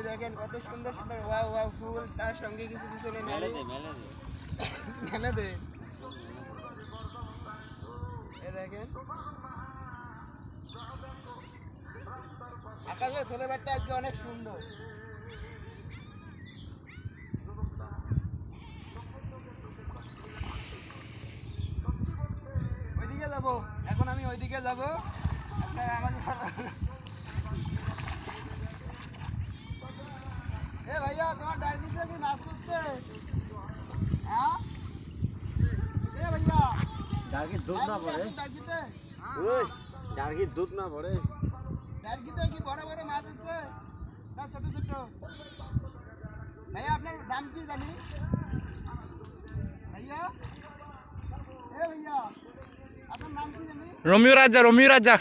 এই দেখেন কত সুন্দর সুন্দর ওয়াও ওয়াও ফুল, তার সঙ্গে কিছু কিছু মেলে দে। এই দেখেন আকাশের ফ্লেভারটা আজকে অনেক সুন্দর। ওইদিকে যাবো, এখন আমি ওইদিকে যাবো। আপনারা আমাকে এ ভাইয়া তোমার ডাইনিতে কি মাছ করছে? হ্যাঁ এ ভাইয়া ডার্কির দুধ না পড়ে, ডাইনিতে ওই ডার্কির দুধ না পড়ে। ডাইনিতে কি বড় বড় মাছ আছে না ছোট ছোট? ভাইয়া আপনার নাম কি জানি? ভাইয়া এ ভাইয়া আপনার নাম কি জানি? রোমিও রাজা।